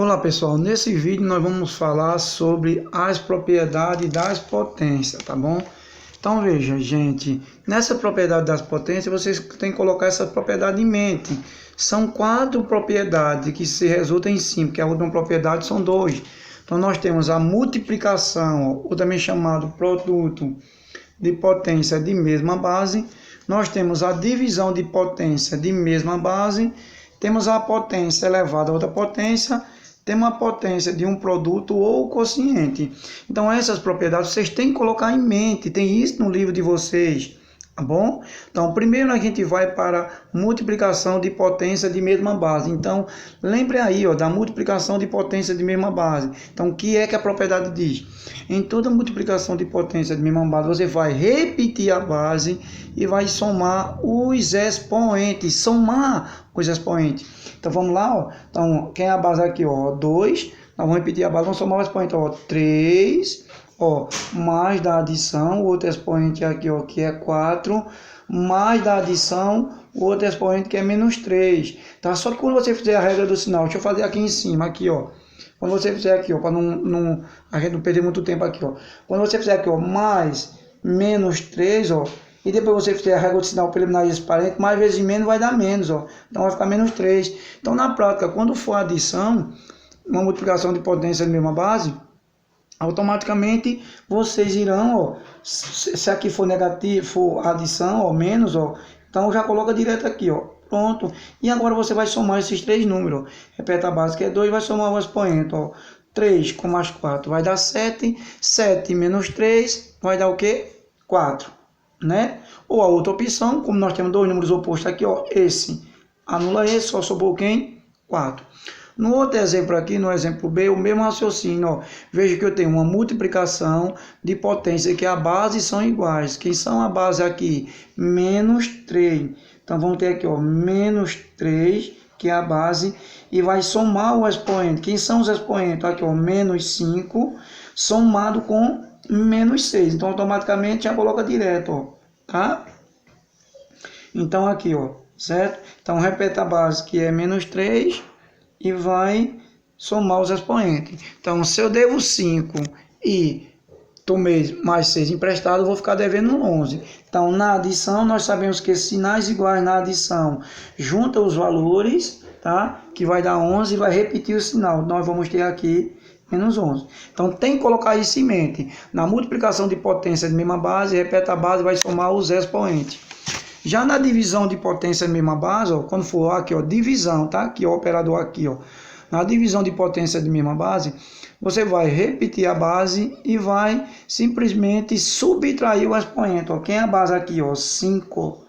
Olá pessoal, nesse vídeo nós vamos falar sobre as propriedades das potências, tá bom? Então veja gente, nessa propriedade das potências vocês têm que colocar essa propriedade em mente. São 4 propriedades que se resultam em 5, porque a última propriedade são 2. Então nós temos a multiplicação, ou também chamado produto de potência de mesma base. Nós temos a divisão de potência de mesma base. Temos a potência elevada a outra potência. Temos a potência de um produto ou quociente. Então essas propriedades vocês têm que colocar em mente. Tem isso no livro de vocês, tá bom? Então primeiro a gente vai para multiplicação de potência de mesma base. Então lembre aí da multiplicação de potência de mesma base. Então o que é que a propriedade diz? Em toda multiplicação de potência de mesma base você vai repetir a base e vai somar os expoentes. Somar os expoentes. Então vamos lá, Então quem é a base aqui, 2. Nós vamos repetir a base, vamos somar o expoente, 3. Mais da adição, o outro expoente aqui, que é 4. Mais da adição, o outro expoente que é menos 3. Tá? Só que quando você fizer a regra do sinal, deixa eu fazer aqui em cima, aqui, Quando você fizer aqui, para a gente não perder muito tempo aqui, Quando você fizer aqui, mais menos 3, e depois você fizer a regra de sinal preliminar desse parente, mais vezes menos vai dar menos, Então vai ficar menos 3. Então na prática, quando for adição, uma multiplicação de potência de mesma base, automaticamente vocês irão, se aqui for negativo, for adição, menos, então já coloca direto aqui, pronto. E agora você vai somar esses 3 números, repete a base que é 2, vai somar o expoente, 3 com mais 4 vai dar 7, 7 menos 3 vai dar o quê? 4. Né? Ou a outra opção, como nós temos 2 números opostos aqui, esse anula esse, só sobrou quem? 4. No outro exemplo aqui, no exemplo B, o mesmo raciocínio, veja que eu tenho uma multiplicação de potência, que a base são iguais. Quem são a base aqui? Menos 3. Então vamos ter aqui, menos 3, que é a base, e vai somar o expoente. Quem são os expoentes? Aqui, menos 5, somado com menos 6. Então automaticamente já coloca direto, tá? Então aqui, certo? Então repete a base que é menos 3 e vai somar os expoentes. Então se eu devo 5 e tomei mais 6 emprestado, eu vou ficar devendo 11. Então na adição nós sabemos que sinais iguais na adição junta os valores, tá? Que vai dar 11 e vai repetir o sinal. Nós vamos ter aqui menos 11. Então tem que colocar isso em mente. Na multiplicação de potência de mesma base, repete a base, vai somar os expoentes. Já na divisão de potência de mesma base, quando for aqui, divisão, tá? Aqui, o operador aqui, Na divisão de potência de mesma base, você vai repetir a base e vai simplesmente subtrair o expoente, Quem é a base aqui, 5.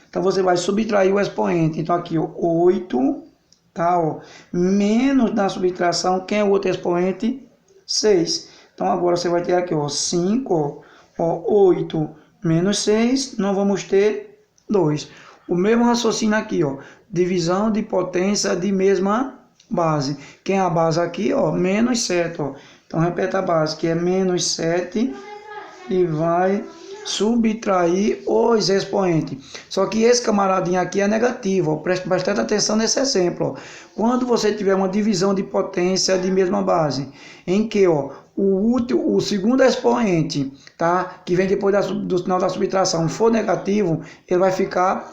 Então você vai subtrair o expoente. Então aqui, 8. Tá, menos da subtração, quem é o outro expoente? 6. Então agora você vai ter aqui, 5, 8 menos 6, nós vamos ter 2. O mesmo raciocínio aqui, divisão de potência de mesma base. Quem é a base aqui, menos 7, Então repete a base, que é menos 7 e vai subtrair os expoentes. Só que esse camaradinho aqui é negativo, preste bastante atenção nesse exemplo. Quando você tiver uma divisão de potência de mesma base, em que o segundo expoente, tá, que vem depois do sinal da subtração, for negativo, ele vai ficar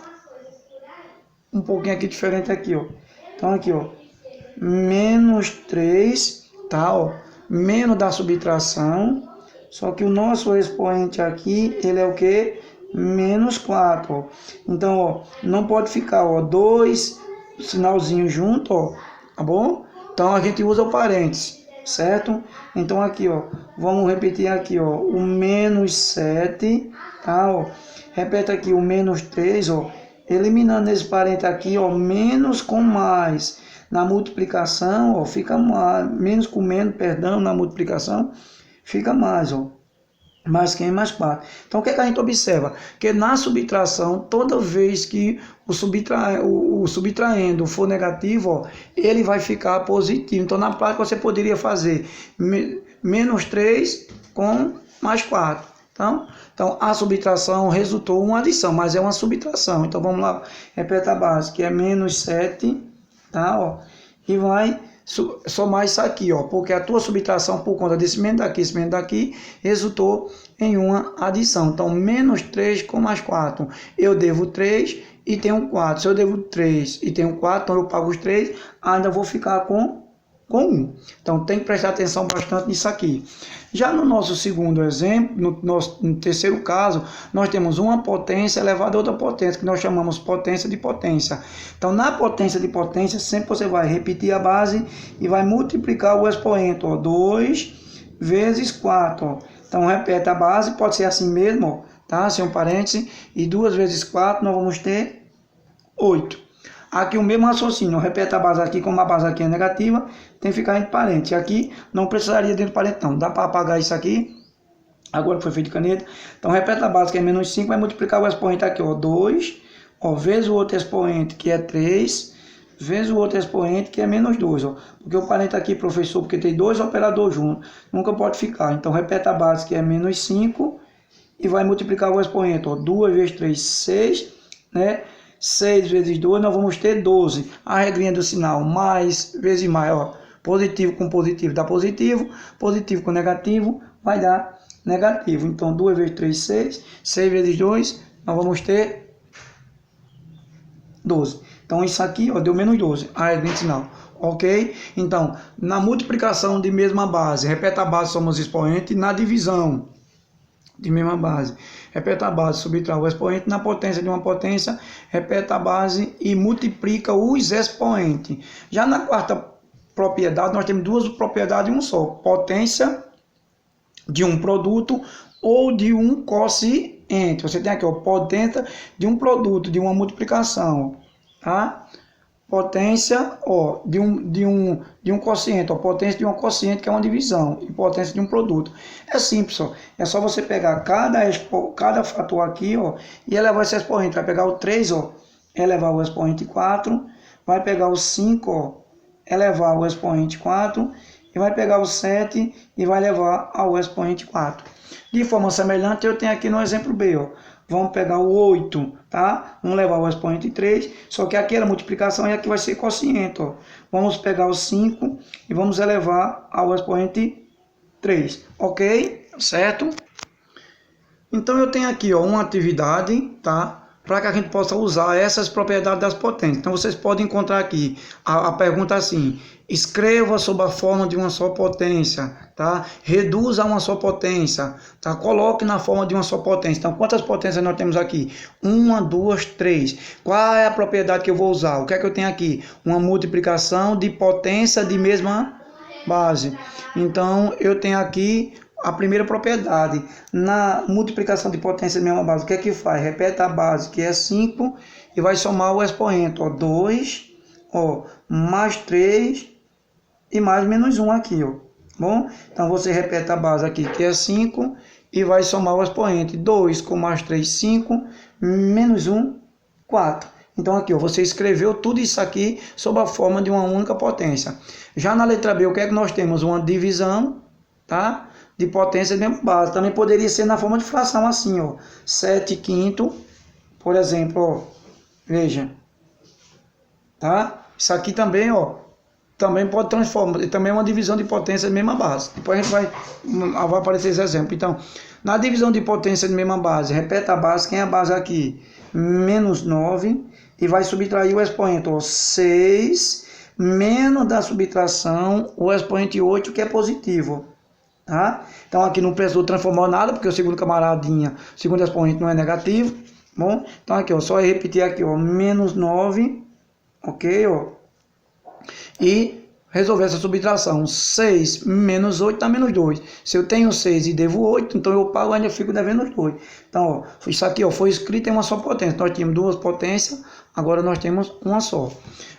um pouquinho aqui diferente aqui, Então aqui, menos 3, tá, menos da subtração. Só que o nosso expoente aqui, ele é o que? Menos 4. Então, não pode ficar, 2 sinalzinho junto, tá bom? Então, a gente usa o parênteses, certo? Então, aqui, vamos repetir aqui, o menos 7, tá? Repete aqui o menos 3, eliminando esse parênteses aqui, menos com mais. Na multiplicação, fica mais, menos com menos, perdão, na multiplicação, fica mais, mais quem? Mais 4. Então, o que a gente observa? Que na subtração, toda vez que o subtraendo for negativo, ele vai ficar positivo. Então, na prática, você poderia fazer menos 3 com mais 4. Então, a subtração resultou uma adição, mas é uma subtração. Então, vamos lá, repete a base, que é menos 7, tá? E vai somar isso aqui, ó, porque a tua subtração por conta desse menos daqui, resultou em uma adição. Então, menos 3 com mais 4, eu devo 3 e tenho 4. Se eu devo 3 e tenho 4, então eu pago os 3, ainda vou ficar com 1. Então, tem que prestar atenção bastante nisso aqui. Já no nosso segundo exemplo, no terceiro caso, nós temos uma potência elevada a outra potência, que nós chamamos potência de potência. Então, na potência de potência, sempre você vai repetir a base e vai multiplicar o expoente, ó, 2 vezes 4. Ó. Então, repete a base, pode ser assim mesmo, ó, tá? Sem um parêntese, e 2 vezes 4, nós vamos ter 8. Aqui o mesmo raciocínio, repete a base aqui, como a base aqui é negativa, tem que ficar entre parênteses. Aqui não precisaria dentro de parênteses não, dá para apagar isso aqui, agora que foi feito de caneta. Então repete a base que é menos 5, vai multiplicar o expoente aqui, ó, 2, ó, vezes o outro expoente que é 3, vezes o outro expoente que é menos 2, ó. Porque o parênteses aqui, professor, porque tem dois operadores juntos, nunca pode ficar. Então repete a base que é menos 5 e vai multiplicar o expoente, ó, 2 vezes 3, 6, né? 6 vezes 2, nós vamos ter 12. A regrinha do sinal, mais vezes mais, ó. Positivo com positivo dá positivo, positivo com negativo vai dar negativo. Então, 2 vezes 3, 6. 6 vezes 2, nós vamos ter 12. Então, isso aqui, ó, deu menos 12. A regrinha do sinal. Ok? Então, na multiplicação de mesma base, repete a base, somos expoente. Na divisão de mesma base, repete a base, subtrai o expoente. Na potência de uma potência, repete a base e multiplica os expoentes. Já na quarta propriedade, nós temos duas propriedades em um só: potência de um produto ou de um quociente. Você tem aqui, ó, potência de um produto, de uma multiplicação, tá? Potência, ó, de um quociente, ó, potência de um quociente, que é uma divisão, e potência de um produto. É simples, ó, é só você pegar cada fator aqui, ó, e elevar esse expoente. Vai pegar o 3, ó, elevar o expoente 4, vai pegar o 5, ó, elevar o expoente 4, e vai pegar o 7 e vai levar ao expoente 4. De forma semelhante, eu tenho aqui no exemplo B, ó. Vamos pegar o 8, tá? Vamos levar o expoente 3, só que aqui era multiplicação e aqui vai ser quociente, ó. Vamos pegar o 5 e vamos elevar ao expoente 3, ok? Certo? Então eu tenho aqui, ó, uma atividade, tá? Para que a gente possa usar essas propriedades das potências. Então vocês podem encontrar aqui a pergunta assim: escreva sob a forma de uma só potência, tá? Reduza a uma só potência, tá? Coloque na forma de uma só potência. Então quantas potências nós temos aqui? 1, 2, 3. Qual é a propriedade que eu vou usar? O que é que eu tenho aqui? Uma multiplicação de potência de mesma base. Então eu tenho aqui a primeira propriedade. Na multiplicação de potência de mesma base, o que é que faz? Repete a base, que é 5, e vai somar o expoente, ó, 2, ó, mais 3 e mais menos 1 aqui, ó. Bom, então você repete a base aqui, que é 5, e vai somar o expoente, 2 com mais 3, 5, menos 1, 4. Então aqui, ó, você escreveu tudo isso aqui sob a forma de uma única potência. Já na letra B, o que é que nós temos? Uma divisão, tá? De potência de mesma base. Também poderia ser na forma de fração assim, ó. 7 quinto, por exemplo, ó. Veja. Tá? Isso aqui também, ó. Também pode transformar. Também é uma divisão de potência de mesma base. Depois a gente vai aparecer esse exemplo. Então, na divisão de potência de mesma base, repete a base. Quem é a base aqui? Menos 9. E vai subtrair o expoente, ó. 6 menos da subtração o expoente 8, que é positivo, tá? Então aqui não precisou transformar nada, porque o segundo camaradinha, o segundo expoente não é negativo, bom? Então aqui, ó, só repetir aqui, ó, menos 9, ok, ó, e resolver essa subtração. 6 menos 8 dá menos 2. Se eu tenho 6 e devo 8, então eu pago, ainda fico devendo 2. Então, ó, isso aqui, ó, foi escrito em uma só potência. Nós tínhamos duas potências, agora nós temos uma só.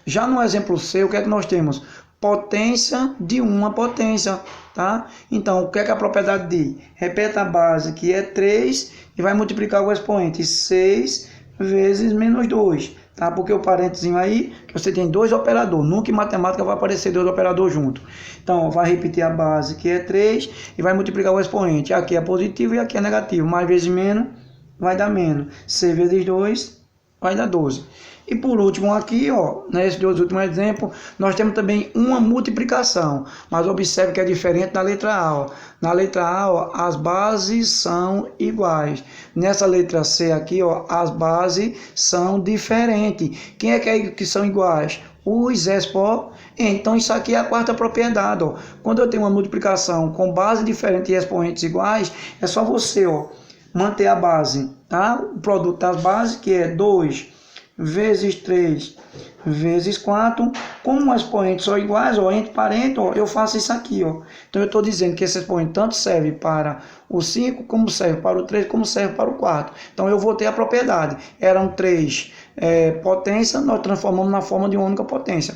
Já no exemplo C, o que é que nós temos? Potência de uma potência, tá? Então, o que é que a propriedade diz? Repete a base, que é 3, e vai multiplicar o expoente 6 vezes menos 2, tá? Porque o parênteses aí, que você tem dois operadores, nunca em matemática vai aparecer dois operadores juntos. Então, vai repetir a base, que é 3, e vai multiplicar o expoente. Aqui é positivo e aqui é negativo. Mais vezes menos, vai dar menos. 6 vezes 2, vai dar 12. E por último aqui, ó, nesses dois últimos exemplos, nós temos também uma multiplicação, mas observe que é diferente da letra A. Ó. Na letra A, ó, as bases são iguais. Nessa letra C aqui, ó, as bases são diferentes. Quem é que são iguais? Os expoentes. Então isso aqui é a quarta propriedade. Ó. Quando eu tenho uma multiplicação com base diferente e expoentes iguais, é só você, ó, manter a base, tá? O produto das bases, que é 2 vezes 3 vezes 4. Como os expoentes são iguais, ó, entre parênteses, ó, eu faço isso aqui. Ó. Então eu estou dizendo que esse expoente tanto serve para o 5, como serve para o 3, como serve para o 4. Então eu vou ter a propriedade. Eram 3 potências, nós transformamos na forma de uma única potência.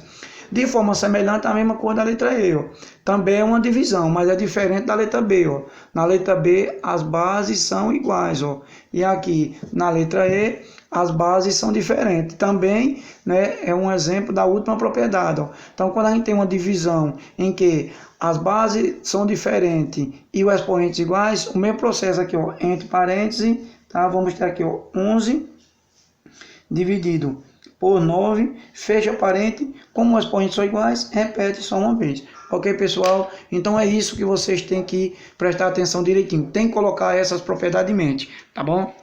De forma semelhante, a mesma coisa da letra E. Ó. Também é uma divisão, mas é diferente da letra B. Ó. Na letra B, as bases são iguais. Ó. E aqui, na letra E, as bases são diferentes. Também, né, é um exemplo da última propriedade. Ó. Então, quando a gente tem uma divisão em que as bases são diferentes e os expoentes iguais, o mesmo processo aqui, ó, entre parênteses, tá? Vamos ter aqui, ó, 11 dividido por 9, fecha parente, como os expoentes são iguais, repete só uma vez. Ok, pessoal? Então é isso que vocês têm que prestar atenção direitinho. Tem que colocar essas propriedades em mente, tá bom?